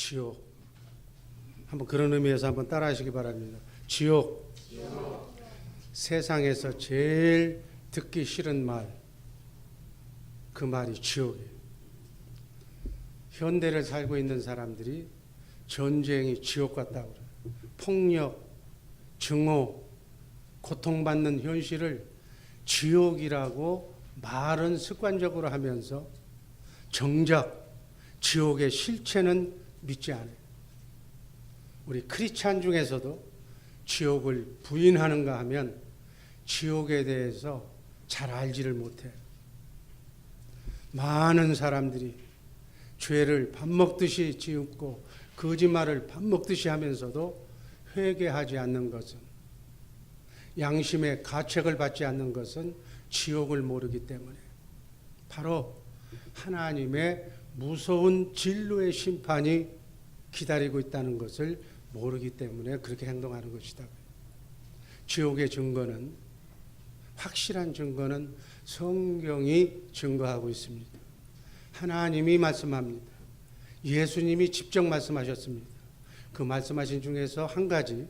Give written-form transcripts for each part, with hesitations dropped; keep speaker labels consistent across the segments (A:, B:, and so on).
A: 지옥. 한번 그런 의미에서 한번 따라하시기 바랍니다. 지옥. 세상에서 제일 듣기 싫은 말, 그 말이 지옥이에요. 현대를 살고 있는 사람들이 전쟁이 지옥 같다고 그래요. 폭력, 증오, 고통받는 현실을 지옥이라고 말은 습관적으로 하면서 정작 지옥의 실체는 믿지 않아요. 우리 크리스찬 중에서도 지옥을 부인하는가 하면 지옥에 대해서 잘 알지를 못해요. 많은 사람들이 죄를 밥 먹듯이 지었고 거짓말을 밥 먹듯이 하면서도 회개하지 않는 것은, 양심의 가책을 받지 않는 것은 지옥을 모르기 때문에, 바로 하나님의 무서운 진노의 심판이 기다리고 있다는 것을 모르기 때문에 그렇게 행동하는 것이다. 지옥의 증거는, 확실한 증거는 성경이 증거하고 있습니다. 하나님이 말씀합니다. 예수님이 직접 말씀하셨습니다. 그 말씀하신 중에서 한 가지,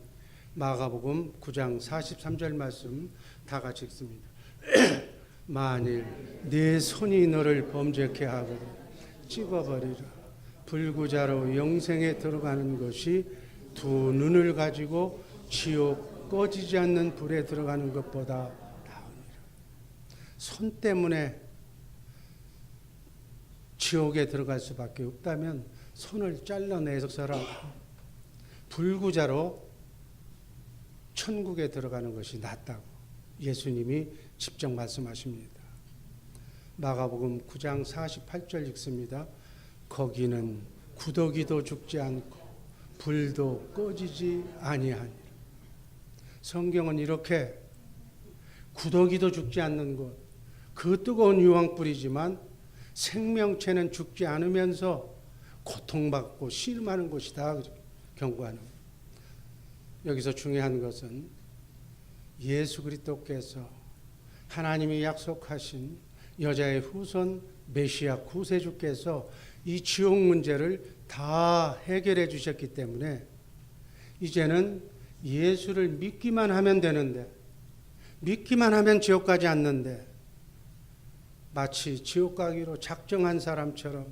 A: 마가복음 9장 43절 말씀 다 같이 읽습니다. 만일 네 손이 너를 범죄케 하거든 찝어버리라. 불구자로 영생에 들어가는 것이 두 눈을 가지고 지옥 꺼지지 않는 불에 들어가는 것보다 나으니라. 손 때문에 지옥에 들어갈 수밖에 없다면 손을 잘라내서라 불구자로 천국에 들어가는 것이 낫다고 예수님이 직접 말씀하십니다. 마가복음 9장 48절 읽습니다. 거기는 구더기도 죽지 않고 불도 꺼지지 아니하니라. 성경은 이렇게 구더기도 죽지 않는 곳, 그 뜨거운 유황불이지만 생명체는 죽지 않으면서 고통받고 신음하는 곳이다 경고하는 거예요. 여기서 중요한 것은 예수 그리스도께서 하나님이 약속하신 여자의 후손 메시아 구세주께서 이 지옥 문제를 다 해결해 주셨기 때문에 이제는 예수를 믿기만 하면 되는데, 믿기만 하면 지옥 가지 않는데, 마치 지옥 가기로 작정한 사람처럼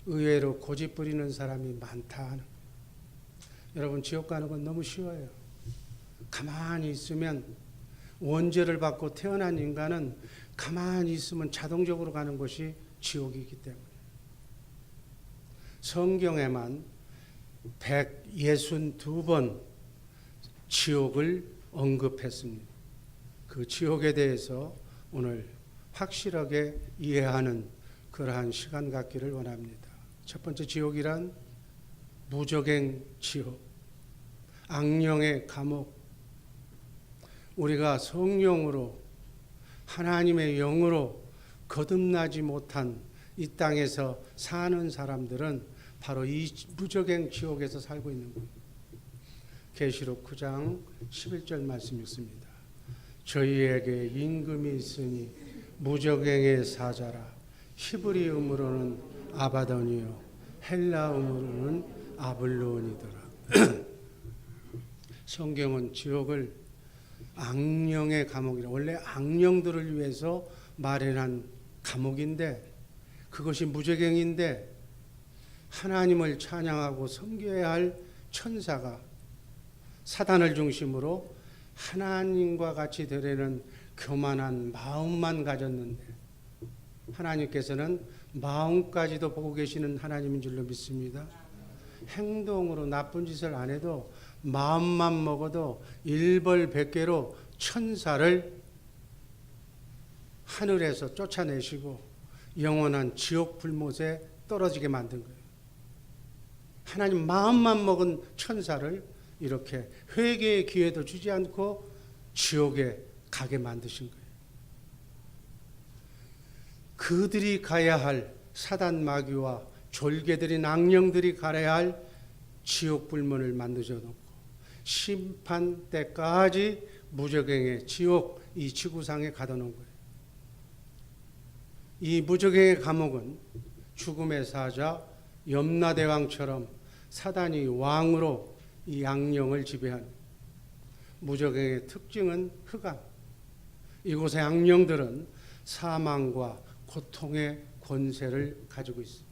A: 의외로 고집 부리는 사람이 많다 하는 거예요. 여러분, 지옥 가는 건 너무 쉬워요. 가만히 있으면, 원죄를 받고 태어난 인간은 가만히 있으면 자동적으로 가는 것이 지옥이기 때문에. 성경에만 162번 지옥을 언급했습니다. 그 지옥에 대해서 오늘 확실하게 이해하는 그러한 시간 갖기를 원합니다. 첫 번째, 지옥이란 무적행 지옥, 악령의 감옥. 우리가 성령으로, 하나님의 영으로 거듭나지 못한 이 땅에서 사는 사람들은 바로 이 무적행 지옥에서 살고 있는 겁니다. 계시록 9장 11절 말씀 읽습니다. 저희에게 임금이 있으니 무적행의 사자라. 히브리음으로는 아바돈이요 헬라음으로는 아블론이더라. 성경은 지옥을 악령의 감옥이라, 원래 악령들을 위해서 마련한 감옥인데, 그것이 무적행인데, 하나님을 찬양하고 섬겨야 할 천사가 사단을 중심으로 하나님과 같이 되려는 교만한 마음만 가졌는데, 하나님께서는 마음까지도 보고 계시는 하나님인 줄로 믿습니다. 행동으로 나쁜 짓을 안 해도 마음만 먹어도 일벌백계로 천사를 하늘에서 쫓아내시고 영원한 지옥 불못에 떨어지게 만든 거예요. 하나님 마음만 먹은 천사를 이렇게 회개의 기회도 주지 않고 지옥에 가게 만드신 거예요. 그들이 가야 할, 사단 마귀와 졸개들인 악령들이 가야 할 지옥 불문을 만들어 놓고 심판 때까지 무적행의 지옥, 이 지구상에 가둬놓은 거예요. 이 무적행의 감옥은 죽음의 사자 염라대왕처럼 사단이 왕으로 이 악령을 지배하는 무적의 특징은 흑암. 이곳의 악령들은 사망과 고통의 권세를 가지고 있습니다.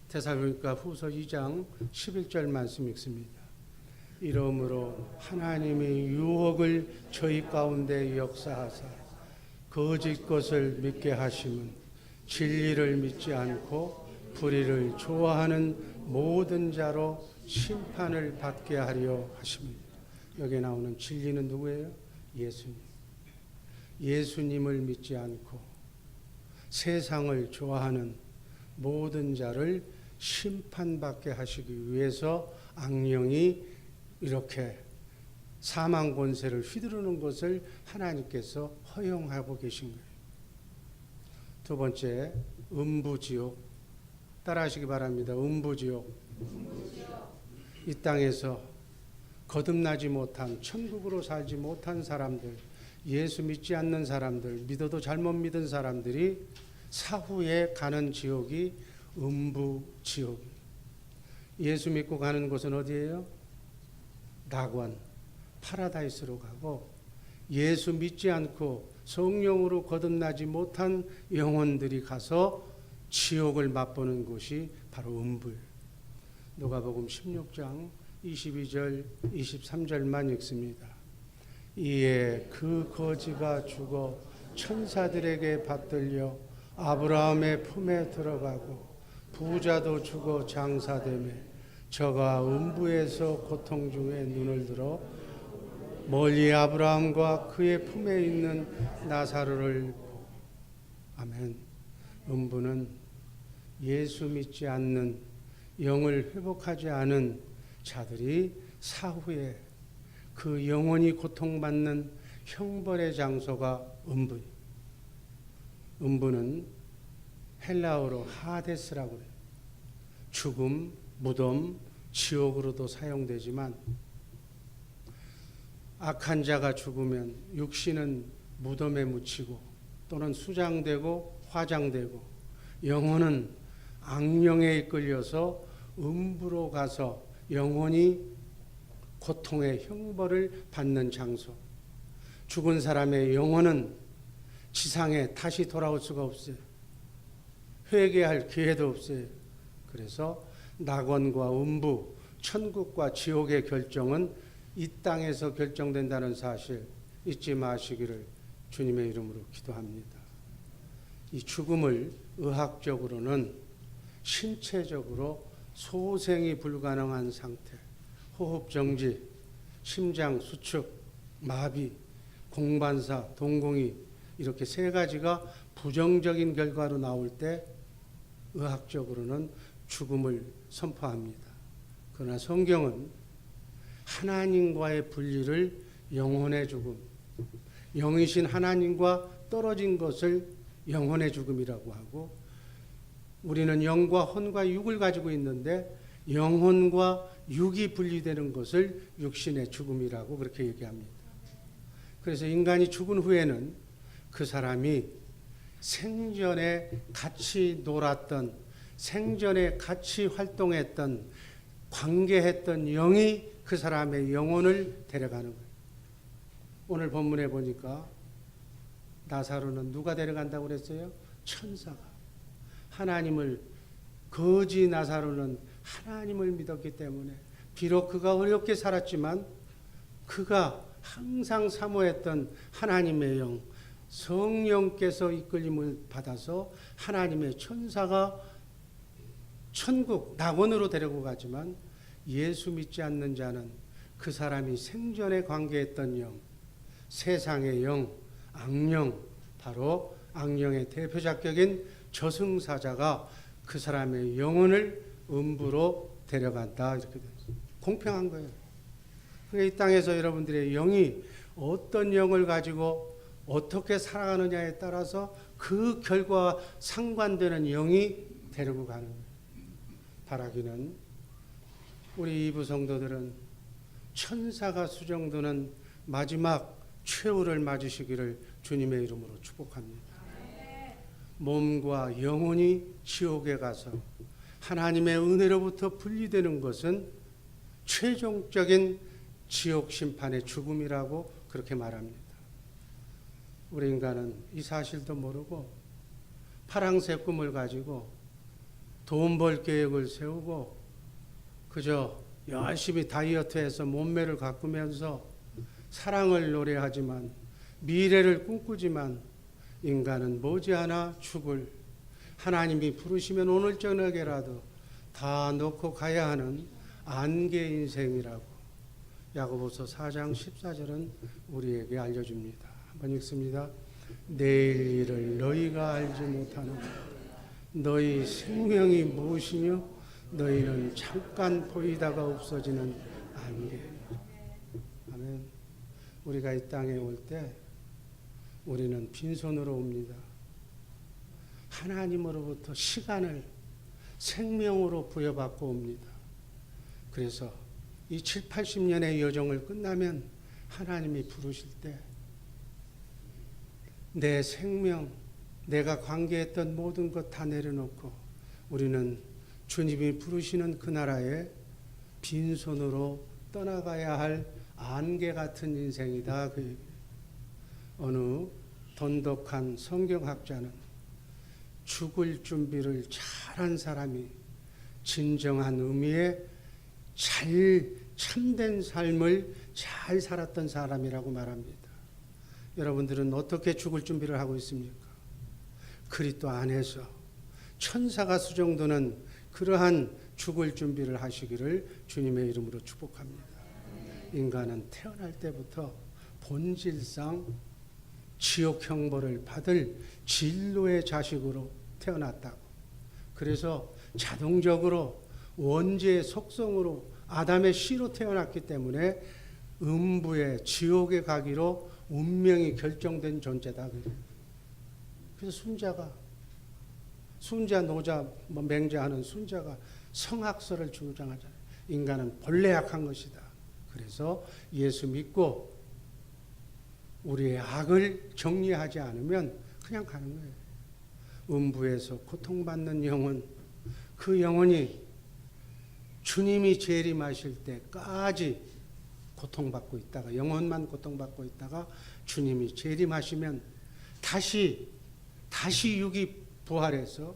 A: 데살로니가 후서 2장 11절 말씀 읽습니다. 이러므로 하나님의 유혹을 저희 가운데 역사하사 거짓 것을 믿게 하심은 진리를 믿지 않고 불의를 좋아하는 모든 자로 심판을 받게 하려 하십니다. 여기에 나오는 진리는 누구예요? 예수님. 예수님을 믿지 않고 세상을 좋아하는 모든 자를 심판받게 하시기 위해서 악령이 이렇게 사망 권세를 휘두르는 것을 하나님께서 허용하고 계신 거예요. 두 번째, 음부지옥. 따라하시기 바랍니다. 음부지옥. 이 땅에서 거듭나지 못한, 천국으로 살지 못한 사람들, 예수 믿지 않는 사람들, 믿어도 잘못 믿은 사람들이 사후에 가는 지옥이 음부지옥이에요. 예수 믿고 가는 곳은 어디예요? 낙원, 파라다이스로 가고, 예수 믿지 않고 성령으로 거듭나지 못한 영혼들이 가서 지옥을 맛보는 곳이 바로 음부예요. 누가복음 16장 22절 23절만 읽습니다. 이에 그 거지가 죽어 천사들에게 받들려 아브라함의 품에 들어가고 부자도 죽어 장사되매 저가 음부에서 고통 중에 눈을 들어 멀리 아브라함과 그의 품에 있는 나사로를 보고. 아멘. 음부는 예수 믿지 않는, 영을 회복하지 않은 자들이 사후에 그 영원히 고통받는 형벌의 장소가 음부예요. 음부는 헬라어로 하데스라고 해요. 죽음, 무덤, 지옥으로도 사용되지만 악한 자가 죽으면 육신은 무덤에 묻히고 또는 수장되고 화장되고 영혼은 악령에 이끌려서 음부로 가서 영원히 고통의 형벌을 받는 장소. 죽은 사람의 영혼은 지상에 다시 돌아올 수가 없어요. 회개할 기회도 없어요. 그래서 낙원과 음부, 천국과 지옥의 결정은 이 땅에서 결정된다는 사실 잊지 마시기를 주님의 이름으로 기도합니다. 이 죽음을 의학적으로는 신체적으로 소생이 불가능한 상태, 호흡 정지, 심장 수축, 마비, 공반사, 동공이 이렇게 세 가지가 부정적인 결과로 나올 때 의학적으로는 죽음을 선포합니다. 그러나 성경은 하나님과의 분리를 영혼의 죽음, 영이신 하나님과 떨어진 것을 영혼의 죽음이라고 하고, 우리는 영과 혼과 육을 가지고 있는데 영혼과 육이 분리되는 것을 육신의 죽음이라고 그렇게 얘기합니다. 그래서 인간이 죽은 후에는 그 사람이 생전에 같이 놀았던, 생전에 같이 활동했던, 관계했던 영이 그 사람의 영혼을 데려가는 거예요. 오늘 본문에 보니까 나사로는 누가 데려간다고 그랬어요? 천사가. 하나님을, 거지 나사로는 하나님을 믿었기 때문에 비록 그가 어렵게 살았지만 그가 항상 사모했던 하나님의 영, 성령께서 이끌림을 받아서 하나님의 천사가 천국, 낙원으로 데리고 가지만 예수 믿지 않는 자는 그 사람이 생전에 관계했던 영, 세상의 영, 악령, 바로 악령의 대표작격인 저승사자가 그 사람의 영혼을 음부로 데려간다. 이렇게 되어 있어요. 공평한 거예요. 그러니까 이 땅에서 여러분들의 영이 어떤 영을 가지고 어떻게 살아가느냐에 따라서 그 결과와 상관되는 영이 데리고 가는 거예요. 바라기는 우리 이부 성도들은 천사가 수정되는 마지막 최후를 맞으시기를 주님의 이름으로 축복합니다. 몸과 영혼이 지옥에 가서 하나님의 은혜로부터 분리되는 것은 최종적인 지옥 심판의 죽음이라고 그렇게 말합니다. 우리 인간은 이 사실도 모르고 파랑새 꿈을 가지고 돈 벌 계획을 세우고 그저 열심히 다이어트해서 몸매를 가꾸면서 사랑을 노래하지만 미래를 꿈꾸지만 인간은 머지않아 죽을 하나님이 부르시면 오늘 저녁에라도 다 놓고 가야 하는 안개 인생이라고 야고보서 4장 14절은 우리에게 알려줍니다. 한번 읽습니다. 내일 일을 너희가 알지 못하는 너희 생명이 무엇이뇨? 너희는 잠깐 보이다가 없어지는 안개. 아멘. 우리가 이 땅에 올 때 우리는 빈손으로 옵니다. 하나님으로부터 시간을 생명으로 부여받고 옵니다. 그래서 이 7, 80년의 여정을 끝나면 하나님이 부르실 때 내 생명, 내가 관계했던 모든 것 다 내려놓고 우리는 주님이 부르시는 그 나라에 빈손으로 떠나가야 할 안개 같은 인생이다. 어느 돈독한 성경학자는 죽을 준비를 잘한 사람이 진정한 의미의 참된 삶을 잘 살았던 사람이라고 말합니다. 여러분들은 어떻게 죽을 준비를 하고 있습니까? 그리스도 안에서 천사가 수정도는 그러한 죽을 준비를 하시기를 주님의 이름으로 축복합니다. 인간은 태어날 때부터 본질상 지옥 형벌을 받을 진로의 자식으로 태어났다고. 그래서 자동적으로 원죄의 속성으로 아담의 씨로 태어났기 때문에 음부의 지옥에 가기로 운명이 결정된 존재다. 그래서 순자, 노자, 맹자하는 순자가 성악설을 주장하잖아요. 인간은 본래 약한 것이다. 그래서 예수 믿고 우리의 악을 정리하지 않으면 그냥 가는 거예요. 음부에서 고통받는 영혼, 그 영혼이 주님이 재림하실 때까지 고통받고 있다가 영혼만 고통받고 있다가 주님이 재림하시면 다시 육이 부활해서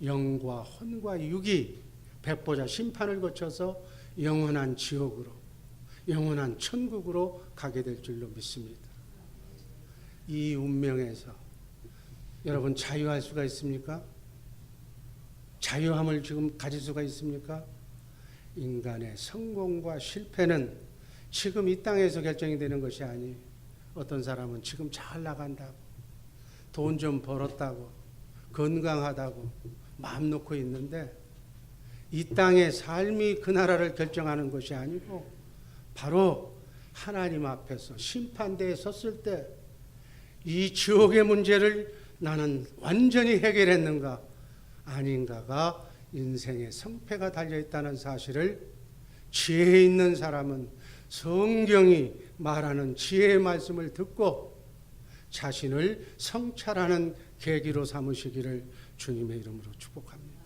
A: 영과 혼과 육이 백보자 심판을 거쳐서 영원한 지옥으로 영원한 천국으로 가게 될 줄로 믿습니다. 이 운명에서 여러분 자유할 수가 있습니까? 자유함을 지금 가질 수가 있습니까? 인간의 성공과 실패는 지금 이 땅에서 결정이 되는 것이 아니에요. 어떤 사람은 지금 잘 나간다고, 돈 좀 벌었다고, 건강하다고 마음 놓고 있는데 이 땅의 삶이 그 나라를 결정하는 것이 아니고 바로 하나님 앞에서 심판대에 섰을 때 이 지옥의 문제를 나는 완전히 해결했는가 아닌가가 인생의 성패가 달려있다는 사실을 지혜 있는 사람은 성경이 말하는 지혜의 말씀을 듣고 자신을 성찰하는 계기로 삼으시기를 주님의 이름으로 축복합니다.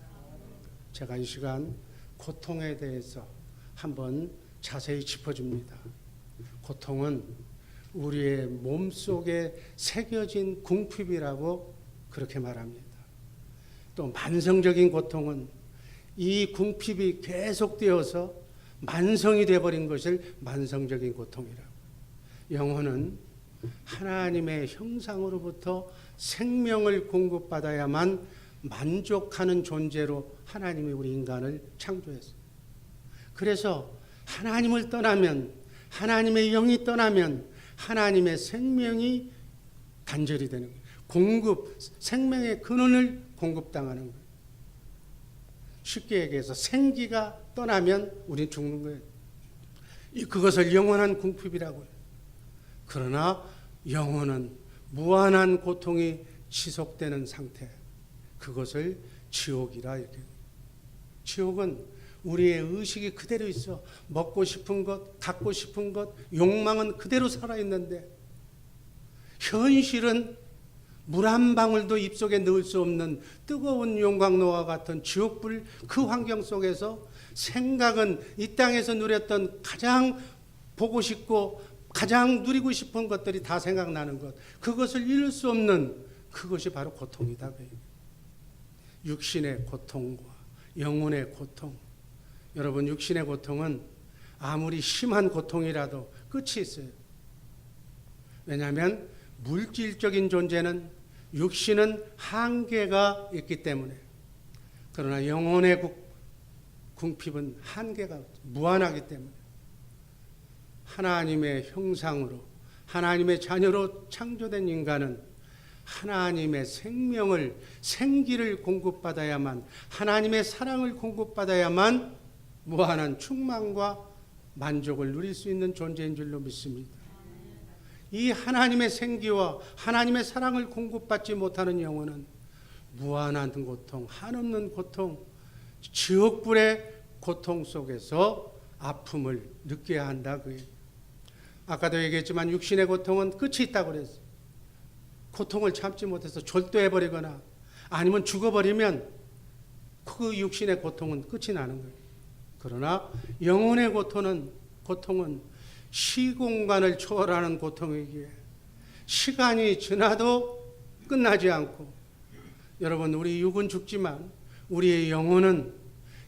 A: 제가 이 시간 고통에 대해서 한번 자세히 짚어줍니다. 고통은 우리의 몸속에 새겨진 궁핍이라고 그렇게 말합니다. 또 만성적인 고통은 이 궁핍이 계속되어서 만성이 되어버린 것을 만성적인 고통이라고. 영혼은 하나님의 형상으로부터 생명을 공급받아야만 만족하는 존재로 하나님이 우리 인간을 창조했어요. 그래서 하나님을 떠나면, 하나님의 영이 떠나면 하나님의 생명이 단절이 되는 거예요. 생명의 근원을 공급당하는 거예요. 쉽게 얘기해서 생기가 떠나면 우리는 죽는 거예요. 그것을 영원한 궁핍이라고 해요. 그러나 영혼은 무한한 고통이 지속되는 상태, 그것을 지옥이라 이렇게. 지옥은 우리의 의식이 그대로 있어. 먹고 싶은 것, 갖고 싶은 것, 욕망은 그대로 살아있는데 현실은 물 한 방울도 입속에 넣을 수 없는 뜨거운 용광로와 같은 지옥불 그 환경 속에서 생각은 이 땅에서 누렸던 가장 보고 싶고 가장 누리고 싶은 것들이 다 생각나는 것, 그것을 이룰 수 없는 그것이 바로 고통이다. 육신의 고통과 영혼의 고통. 여러분, 육신의 고통은 아무리 심한 고통이라도 끝이 있어요. 왜냐하면 물질적인 존재는, 육신은 한계가 있기 때문에. 그러나 영혼의 궁핍은 한계가 무한하기 때문에 하나님의 형상으로, 하나님의 자녀로 창조된 인간은 하나님의 생명을, 생기를 공급받아야만, 하나님의 사랑을 공급받아야만 무한한 충만과 만족을 누릴 수 있는 존재인 줄로 믿습니다. 이 하나님의 생기와 하나님의 사랑을 공급받지 못하는 영혼은 무한한 고통, 한없는 고통, 지옥불의 고통 속에서 아픔을 느껴야 한다. 아까도 얘기했지만 육신의 고통은 끝이 있다고 그랬어요. 고통을 참지 못해서 졸도해버리거나 아니면 죽어버리면 그 육신의 고통은 끝이 나는 거예요. 그러나 영혼의 고통은 시공간을 초월하는 고통이기에 시간이 지나도 끝나지 않고, 여러분, 우리 육은 죽지만 우리의 영혼은,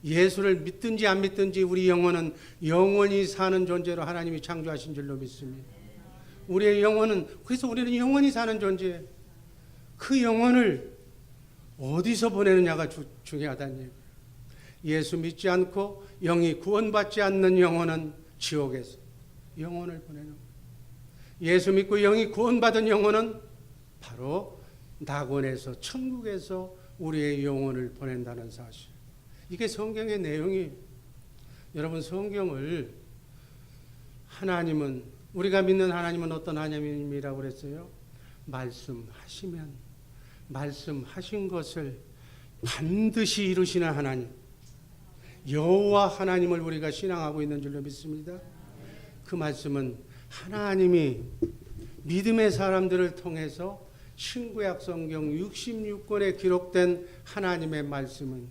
A: 예수를 믿든지 안 믿든지 우리 영혼은 영원히 사는 존재로 하나님이 창조하신 줄로 믿습니다. 우리의 영혼은, 그래서 우리는 영원히 사는 존재예요. 그 영혼을 어디서 보내느냐가 중요하다는 얘기예요. 예수 믿지 않고 영이 구원받지 않는 영혼은 지옥에서 영혼을 보내는 거예요. 예수 믿고 영이 구원받은 영혼은 바로 낙원에서, 천국에서 우리의 영혼을 보낸다는 사실. 이게 성경의 내용이에요. 여러분, 성경을, 하나님은, 우리가 믿는 하나님은 어떤 하나님이라고 그랬어요? 말씀하시면 말씀하신 것을 반드시 이루시는 하나님, 여호와 하나님을 우리가 신앙하고 있는 줄로 믿습니다. 그 말씀은 하나님이 믿음의 사람들을 통해서 신구약 성경 66권에 기록된 하나님의 말씀은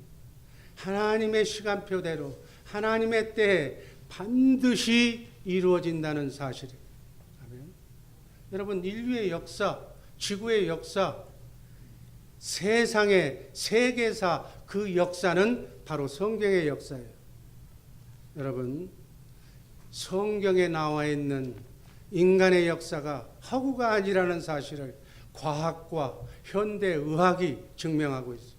A: 하나님의 시간표대로 하나님의 때에 반드시 이루어진다는 사실이에요. 아멘. 여러분, 인류의 역사, 지구의 역사, 세상의 세계사, 그 역사는 바로 성경의 역사예요. 여러분, 성경에 나와 있는 인간의 역사가 허구가 아니라는 사실을 과학과 현대의학이 증명하고 있어요.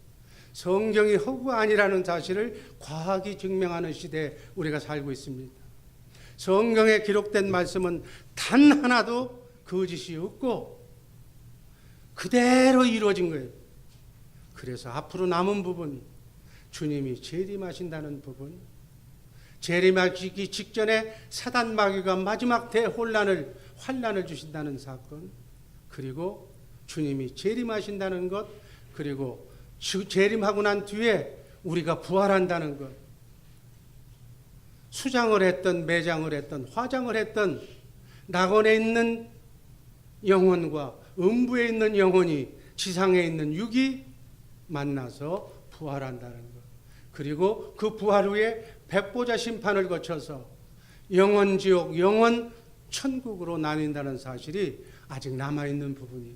A: 성경이 허구가 아니라는 사실을 과학이 증명하는 시대에 우리가 살고 있습니다. 성경에 기록된 말씀은 단 하나도 거짓이 없고 그대로 이루어진 거예요. 그래서 앞으로 남은 부분, 주님이 재림하신다는 부분, 재림하시기 직전에 사단 마귀가 마지막 환란을 주신다는 사건, 그리고 주님이 재림하신다는 것, 그리고 재림하고 난 뒤에 우리가 부활한다는 것, 수장을 했던, 매장을 했던, 화장을 했던 낙원에 있는 영혼과 음부에 있는 영혼이 지상에 있는 육이 만나서 부활한다는 것, 그리고 그 부활 후에 백보자 심판을 거쳐서 영원 지옥, 영원 천국으로 나뉜다는 사실이 아직 남아있는 부분이에요.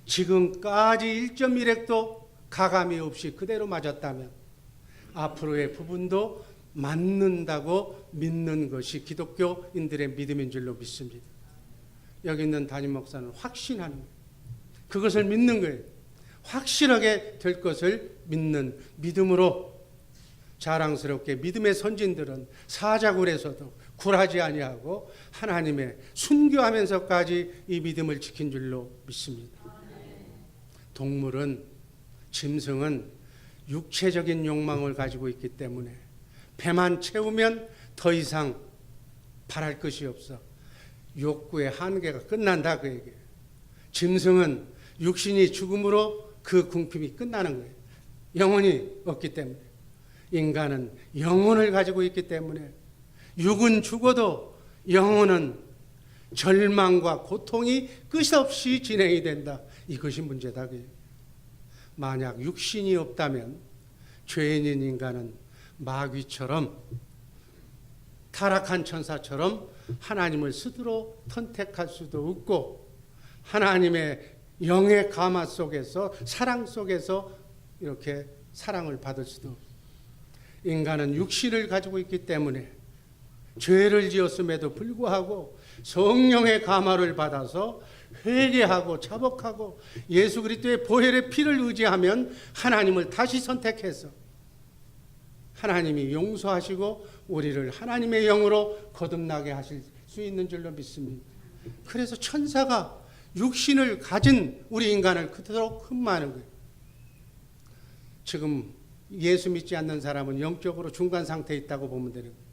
A: 지금까지 1.1핵도 가감이 없이 그대로 맞았다면 앞으로의 부분도 맞는다고 믿는 것이 기독교인들의 믿음인 줄로 믿습니다. 여기 있는 담임 목사는 확신하는 거예요. 그것을 믿는 거예요. 확실하게 될 것을 믿는 믿음으로 자랑스럽게 믿음의 선진들은 사자굴에서도 굴하지 아니하고 하나님의 순교하면서까지 이 믿음을 지킨 줄로 믿습니다. 동물은, 짐승은 육체적인 욕망을 가지고 있기 때문에 배만 채우면 더 이상 바랄 것이 없어. 욕구의 한계가 끝난다, 그 얘기예요. 짐승은 육신이 죽음으로 그 궁핍이 끝나는 거예요. 영혼이 없기 때문에. 인간은 영혼을 가지고 있기 때문에 육은 죽어도 영혼은 절망과 고통이 끝없이 진행이 된다. 이것이 문제다. 만약 육신이 없다면 죄인인 인간은 마귀처럼 타락한 천사처럼 하나님을 스스로 선택할 수도 없고 하나님의 영의 감화 속에서 사랑 속에서 이렇게 사랑을 받을 수도 없고 인간은 육신을 가지고 있기 때문에 죄를 지었음에도 불구하고 성령의 감화를 받아서 회개하고 자복하고 예수 그리스도의 보혈의 피를 의지하면 하나님을 다시 선택해서 하나님이 용서하시고 우리를 하나님의 영으로 거듭나게 하실 수 있는 줄로 믿습니다. 그래서 천사가 육신을 가진 우리 인간을 그토록 흠모하는 거예요. 지금 예수 믿지 않는 사람은 영적으로 중간 상태에 있다고 보면 되는 거예요.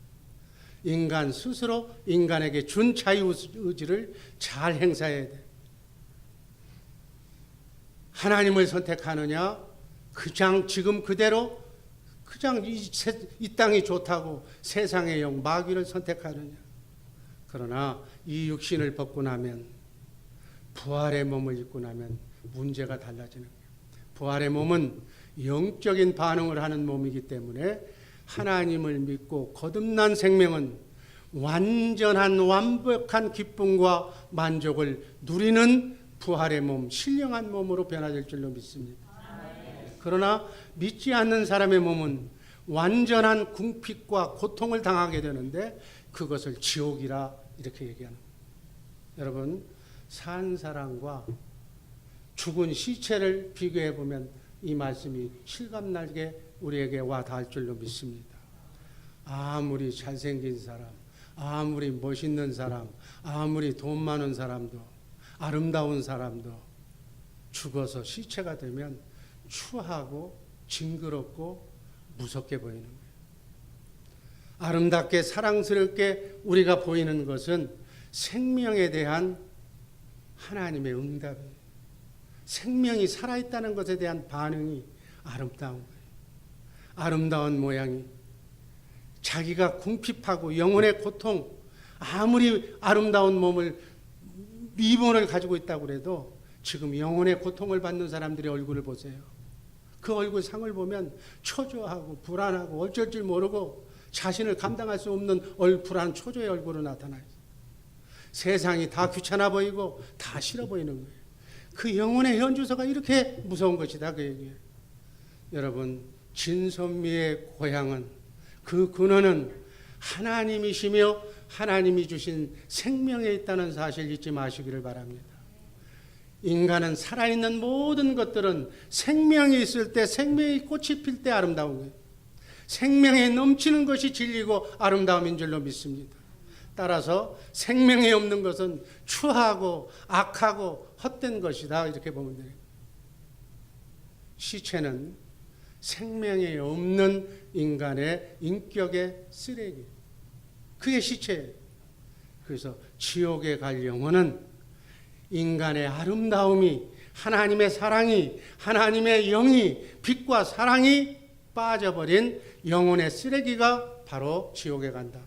A: 인간 스스로 인간에게 준 자유의지를 잘 행사해야 돼. 하나님을 선택하느냐, 그냥 지금 그대로 그냥 이 땅이 좋다고 세상의 영 마귀를 선택하느냐. 그러나 이 육신을 벗고 나면 부활의 몸을 입고 나면 문제가 달라지는 거예요. 부활의 몸은 영적인 반응을 하는 몸이기 때문에 하나님을 믿고 거듭난 생명은 완전한 완벽한 기쁨과 만족을 누리는 부활의 몸, 신령한 몸으로 변화될 줄로 믿습니다. 그러나 믿지 않는 사람의 몸은 완전한 궁핍과 고통을 당하게 되는데 그것을 지옥이라 이렇게 얘기하는 거예요. 여러분, 산 사람과 죽은 시체를 비교해 보면 이 말씀이 실감나게 우리에게 와 닿을 줄로 믿습니다. 아무리 잘생긴 사람, 아무리 멋있는 사람, 아무리 돈 많은 사람도, 아름다운 사람도 죽어서 시체가 되면 추하고 징그럽고 무섭게 보이는 거예요. 아름답게 사랑스럽게 우리가 보이는 것은 생명에 대한 하나님의 응답이에요. 생명이 살아있다는 것에 대한 반응이 아름다운 거예요. 아름다운 모양이 자기가 궁핍하고 영혼의 고통, 아무리 아름다운 몸을 미본을 가지고 있다고 해도 지금 영혼의 고통을 받는 사람들의 얼굴을 보세요. 그 얼굴 상을 보면 초조하고 불안하고 어쩔 줄 모르고 자신을 감당할 수 없는 불안 초조의 얼굴로 나타나요. 세상이 다 귀찮아 보이고 다 싫어 보이는 거예요. 그 영혼의 현주소가 이렇게 무서운 것이다 그 얘기예요. 여러분, 진선미의 고향은 그 근원은 하나님이시며 하나님이 주신 생명에 있다는 사실 잊지 마시기를 바랍니다. 인간은 살아있는 모든 것들은 생명이 있을 때, 생명의 꽃이 필 때 아름다운 거예요. 생명에 넘치는 것이 진리고 아름다움인 줄로 믿습니다. 따라서 생명이 없는 것은 추하고 악하고 헛된 것이다 이렇게 보면 돼요. 시체는 생명이 없는 인간의 인격의 쓰레기, 그게 시체예요. 그래서 지옥에 갈 영혼은 인간의 아름다움이, 하나님의 사랑이, 하나님의 영이, 빛과 사랑이 빠져버린 영혼의 쓰레기가 바로 지옥에 간다.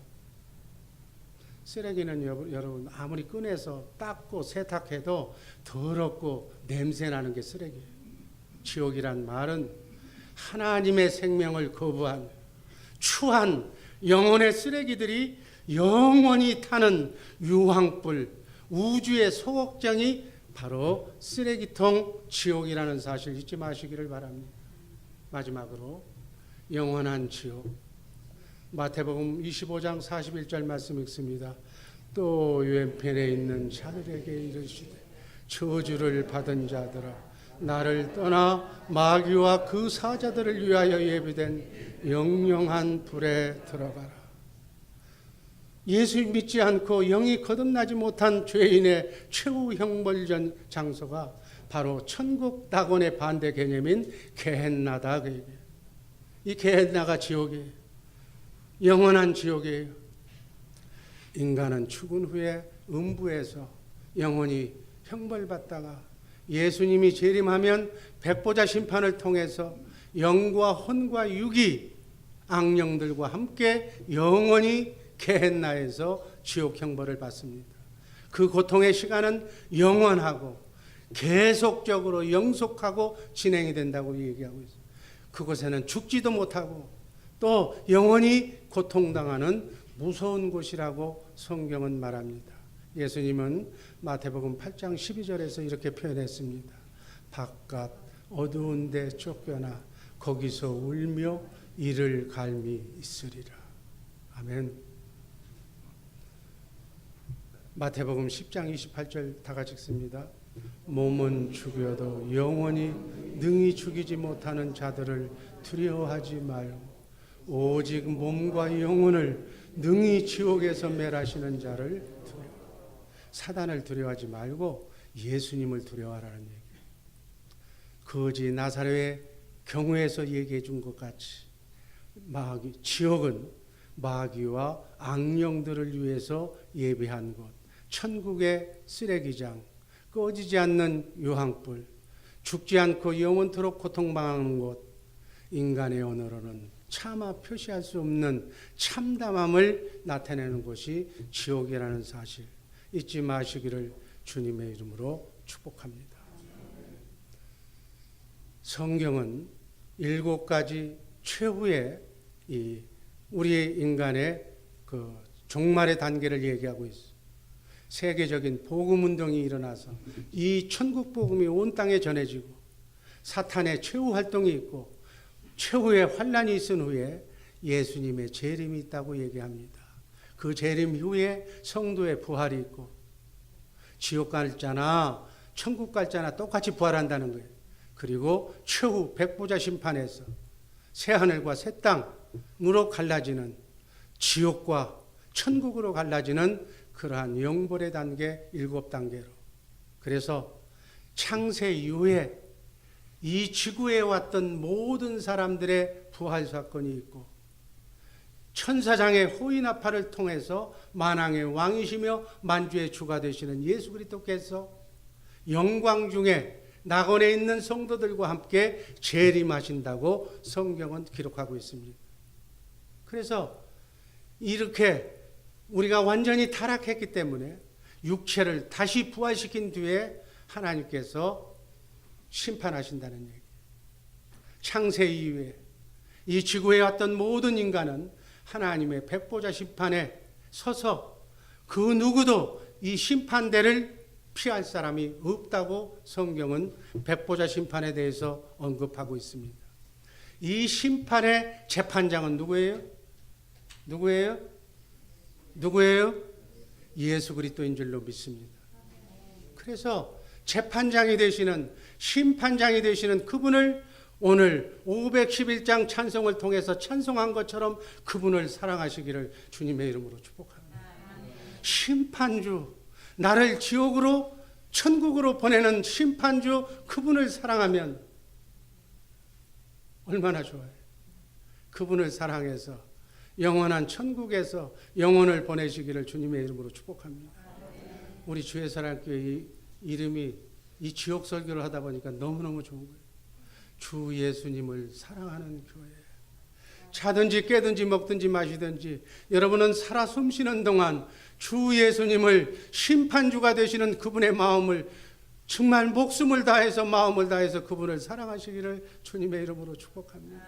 A: 쓰레기는 여러분 아무리 꺼내서 닦고 세탁해도 더럽고 냄새나는 게 쓰레기예요. 지옥이란 말은 하나님의 생명을 거부한 추한 영혼의 쓰레기들이 영원히 타는 유황불, 우주의 소극장이 바로 쓰레기통 지옥이라는 사실 잊지 마시기를 바랍니다. 마지막으로 영원한 지옥, 마태복음 25장 41절 말씀 읽습니다. 또 왼편에 있는 자들에게 이르시되 저주를 받은 자들아 나를 떠나 마귀와 그 사자들을 위하여 예비된 영영한 불에 들어가라. 예수 믿지 않고 영이 거듭나지 못한 죄인의 최후 형벌전 장소가 바로 천국 낙원의 반대 개념인 게헨나다. 이 게헨나가 지옥이에요. 영원한 지옥이에요. 인간은 죽은 후에 음부에서 영원히 형벌받다가 예수님이 재림하면 백보자 심판을 통해서 영과 혼과 육이 악령들과 함께 영원히 게헨나에서 지옥 형벌을 받습니다. 그 고통의 시간은 영원하고 계속적으로 영속하고 진행이 된다고 얘기하고 있어요. 그곳에는 죽지도 못하고 또 영원히 고통당하는 무서운 곳이라고 성경은 말합니다. 예수님은 마태복음 8장 12절에서 이렇게 표현했습니다. 바깥 어두운 데 쫓겨나 거기서 울며 이를 갈미 있으리라. 아멘. 마태복음 10장 28절 다 같이 읽습니다. 몸은 죽여도 영원히 능히 죽이지 못하는 자들을 두려워하지 말고 오직 몸과 영혼을 능히 지옥에서 멸하시는 자를 두려워. 사단을 두려워하지 말고 예수님을 두려워하라는 얘기예요. 거지 나사렛의 경우에서 얘기해 준 것 같이 지옥은 마귀와 악령들을 위해서 예비한 곳, 천국의 쓰레기장, 꺼지지 않는 유황불, 죽지 않고 영원토록 고통당하는 곳, 인간의 언어로는 차마 표시할 수 없는 참담함을 나타내는 곳이 지옥이라는 사실 잊지 마시기를 주님의 이름으로 축복합니다. 성경은 7가지 최후의 우리 인간의 그 종말의 단계를 얘기하고 있어요. 세계적인 복음 운동이 일어나서 이 천국 복음이 온 땅에 전해지고 사탄의 최후 활동이 있고 최후의 환란이 있은 후에 예수님의 재림이 있다고 얘기합니다. 그 재림 후에 성도의 부활이 있고 지옥 갈 자나 천국 갈 자나 똑같이 부활한다는 거예요. 그리고 최후 백보자 심판에서 새하늘과 새 땅으로 갈라지는 지옥과 천국으로 갈라지는 그러한 영벌의 단계 7단계로. 그래서 창세 이후에 이 지구에 왔던 모든 사람들의 부활 사건이 있고 천사장의 호위나팔을 통해서 만왕의 왕이시며 만주의 주가 되시는 예수 그리스도께서 영광 중에 낙원에 있는 성도들과 함께 재림하신다고 성경은 기록하고 있습니다. 그래서 이렇게 우리가 완전히 타락했기 때문에 육체를 다시 부활시킨 뒤에 하나님께서 심판하신다는 얘기. 창세 이후에 이 지구에 왔던 모든 인간은 하나님의 백보자 심판에 서서 그 누구도 이 심판대를 피할 사람이 없다고 성경은 백보자 심판에 대해서 언급하고 있습니다. 이 심판의 재판장은 누구예요? 누구예요? 누구예요? 예수 그리스도인 줄로 믿습니다. 그래서 재판장이 되시는 심판장이 되시는 그분을 오늘 511장 찬송을 통해서 찬송한 것처럼 그분을 사랑하시기를 주님의 이름으로 축복합니다. 심판주, 나를 지옥으로 천국으로 보내는 심판주 그분을 사랑하면 얼마나 좋아요. 그분을 사랑해서 영원한 천국에서 영혼을 보내시기를 주님의 이름으로 축복합니다. 우리 주의 사랑교회 이름이 이 지옥 설교를 하다 보니까 너무너무 좋은 거예요. 주 예수님을 사랑하는 교회. 자든지 깨든지 먹든지 마시든지 여러분은 살아 숨쉬는 동안 주 예수님을 심판주가 되시는 그분의 마음을 정말 목숨을 다해서 마음을 다해서 그분을 사랑하시기를 주님의 이름으로 축복합니다.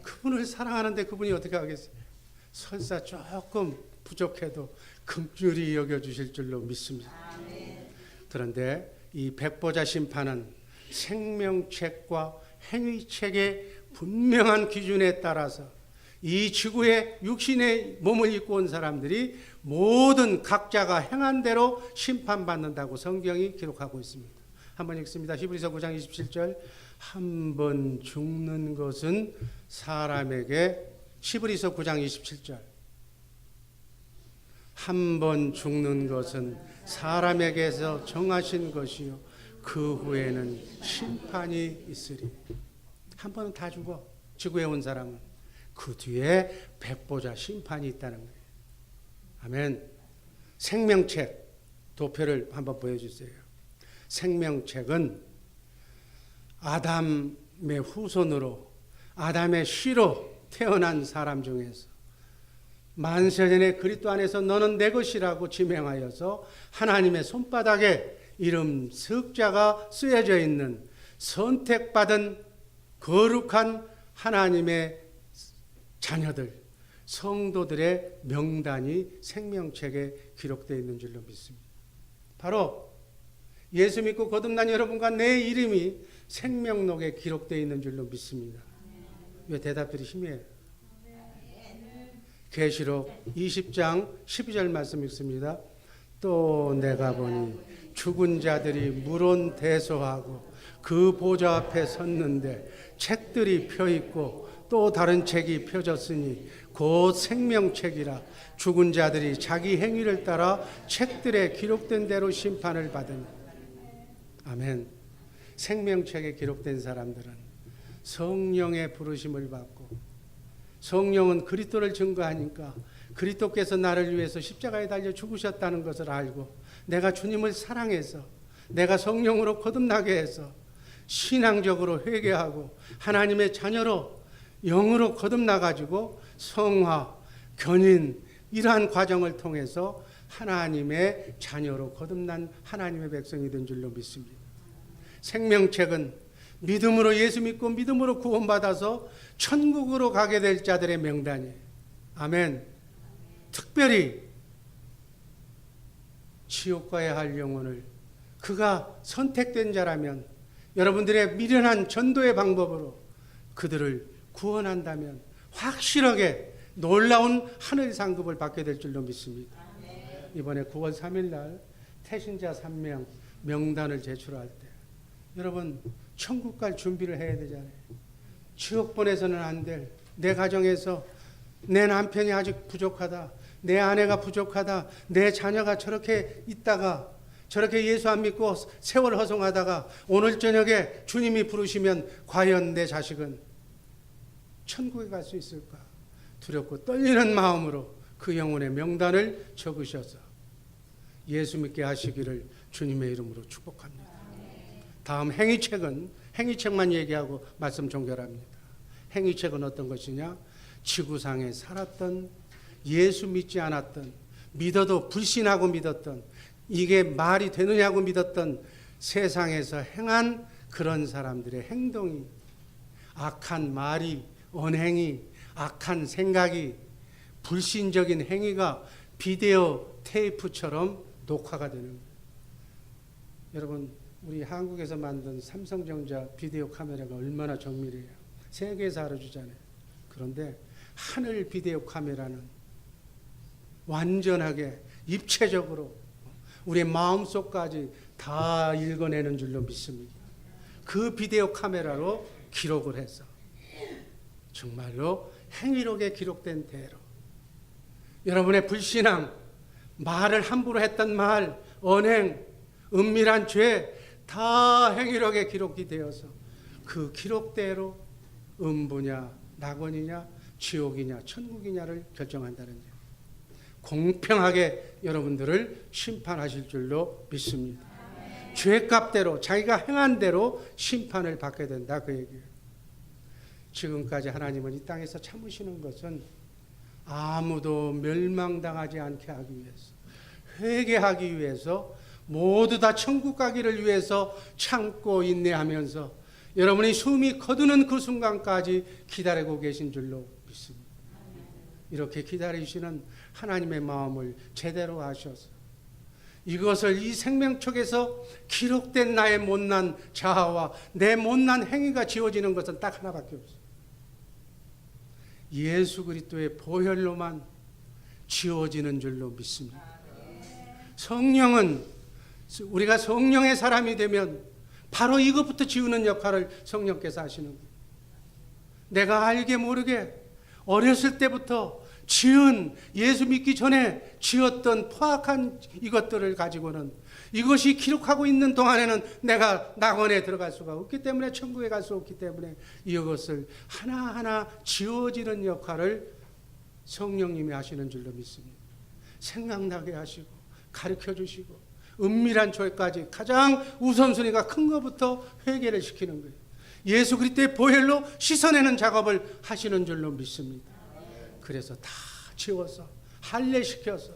A: 그분을 사랑하는데 그분이 어떻게 하겠어요? 설사 조금 부족해도 긍휼히 여겨주실 줄로 믿습니다. 그런데 이 백보자 심판은 생명책과 행위책의 분명한 기준에 따라서 이 지구에 육신의 몸을 입고 온 사람들이 모든 각자가 행한 대로 심판받는다고 성경이 기록하고 있습니다. 한번 읽습니다. 히브리서 9장 27절. 한 번 죽는 것은 사람에게, 히브리서 9장 27절. 한 번 죽는 것은 사람에게서 정하신 것이요 그 후에는 심판이 있으리. 한 번은 다 죽어. 지구에 온 사람은. 그 뒤에 백보자 심판이 있다는 거예요. 아멘. 생명책 도표를 한번 보여주세요. 생명책은 아담의 후손으로 아담의 씨로 태어난 사람 중에서 만세전에 그리스도 안에서 너는 내 것이라고 지명하여서 하나님의 손바닥에 이름 석자가 쓰여져 있는 선택받은 거룩한 하나님의 자녀들, 성도들의 명단이 생명책에 기록되어 있는 줄로 믿습니다. 바로 예수 믿고 거듭난 여러분과 내 이름이 생명록에 기록되어 있는 줄로 믿습니다. 왜 대답들이 희미해요? 계시록 20장 12절 말씀 읽습니다. 또 내가 보니 죽은 자들이 물온대소하고 그 보좌 앞에 섰는데 책들이 펴있고 또 다른 책이 펴졌으니 곧 생명책이라. 죽은 자들이 자기 행위를 따라 책들에 기록된 대로 심판을 받으니. 아멘. 생명책에 기록된 사람들은 성령의 부르심을 받고, 성령은 그리스도를 증거하니까 그리스도께서 나를 위해서 십자가에 달려 죽으셨다는 것을 알고, 내가 주님을 사랑해서, 내가 성령으로 거듭나게 해서 신앙적으로 회개하고 하나님의 자녀로 영으로 거듭나가지고 성화, 견인 이러한 과정을 통해서 하나님의 자녀로 거듭난 하나님의 백성이 된 줄로 믿습니다. 생명책은 믿음으로 예수 믿고 믿음으로 구원받아서 천국으로 가게 될 자들의 명단이에요. 아멘. 특별히 지옥 가야 할 영혼을 그가 선택된 자라면 여러분들의 미련한 전도의 방법으로 그들을 구원한다면 확실하게 놀라운 하늘 상급을 받게 될 줄로 믿습니다. 이번에 9월 3일 날 태신자 3명 명단을 제출할 때 여러분 천국 갈 준비를 해야 되잖아요. 지옥 보내서는 안 될, 내 가정에서 내 남편이 아직 부족하다, 내 아내가 부족하다, 내 자녀가 저렇게 있다가 저렇게 예수 안 믿고 세월 허송하다가 오늘 저녁에 주님이 부르시면 과연 내 자식은 천국에 갈 수 있을까? 두렵고 떨리는 마음으로 그 영혼의 명단을 적으셔서 예수 믿게 하시기를 주님의 이름으로 축복합니다. 다음 행위책만 얘기하고 말씀 종결합니다. 행위책은 어떤 것이냐? 지구상에 살았던, 예수 믿지 않았던, 믿어도 불신하고 믿었던, 이게 말이 되느냐고 믿었던 세상에서 행한 그런 사람들의 행동이, 악한 말이, 언행이, 악한 생각이, 불신적인 행위가 비디오 테이프처럼 녹화가 되는 거예요. 여러분, 우리 한국에서 만든 삼성전자 비디오 카메라가 얼마나 정밀해요. 세계에서 알아주잖아요. 그런데 하늘 비디오 카메라는 완전하게 입체적으로 우리의 마음속까지 다 읽어내는 줄로 믿습니다. 그 비디오 카메라로 기록을 해서 정말로 행위록에 기록된 대로 여러분의 불신앙, 말을 함부로 했던 말, 언행, 은밀한 죄 다 행위록에 기록이 되어서 그 기록대로 음부냐, 낙원이냐, 지옥이냐, 천국이냐를 결정한다는 점. 공평하게 여러분들을 심판하실 줄로 믿습니다. 죄값대로 자기가 행한 대로 심판을 받게 된다 그 얘기예요. 지금까지 하나님은 이 땅에서 참으시는 것은 아무도 멸망당하지 않게 하기 위해서, 회개하기 위해서, 모두 다 천국 가기를 위해서 참고 인내하면서 여러분이 숨이 거두는 그 순간까지 기다리고 계신 줄로 믿습니다. 이렇게 기다리시는 하나님의 마음을 제대로 아셔서 이것을 이 생명책에서 기록된 나의 못난 자아와 내 못난 행위가 지워지는 것은 딱 하나밖에 없어요. 예수 그리스도의 보혈로만 지워지는 줄로 믿습니다. 성령은 우리가 성령의 사람이 되면 바로 이것부터 지우는 역할을 성령께서 하시는 거예요. 내가 알게 모르게 어렸을 때부터 지은, 예수 믿기 전에 지었던 포악한 이것들을 가지고는 이것이 기록하고 있는 동안에는 내가 낙원에 들어갈 수가 없기 때문에, 천국에 갈 수 없기 때문에 이것을 하나하나 지워지는 역할을 성령님이 하시는 줄로 믿습니다. 생각나게 하시고 가르쳐 주시고 은밀한 죄까지 가장 우선순위가 큰 것부터 회개를 시키는 거예요. 예수 그리스도의 보혈로 씻어내는 작업을 하시는 줄로 믿습니다. 그래서 다 지워서 할례시켜서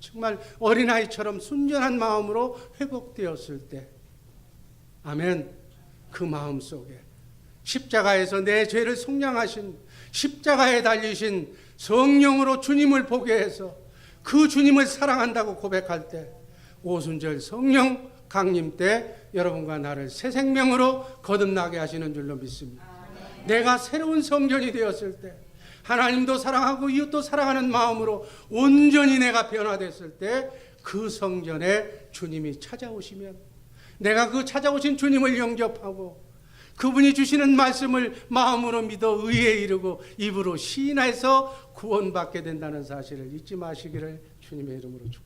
A: 정말 어린아이처럼 순전한 마음으로 회복되었을 때, 아멘, 그 마음 속에 십자가에서 내 죄를 속량하신, 십자가에 달리신 성령으로 주님을 보게 해서 그 주님을 사랑한다고 고백할 때, 오순절 성령 강림 때 여러분과 나를 새 생명으로 거듭나게 하시는 줄로 믿습니다. 내가 새로운 성전이 되었을 때, 하나님도 사랑하고 이웃도 사랑하는 마음으로 온전히 내가 변화됐을 때, 그 성전에 주님이 찾아오시면 내가 그 찾아오신 주님을 영접하고 그분이 주시는 말씀을 마음으로 믿어 의에 이르고 입으로 시인해서 구원받게 된다는 사실을 잊지 마시기를 주님의 이름으로 축복합니다.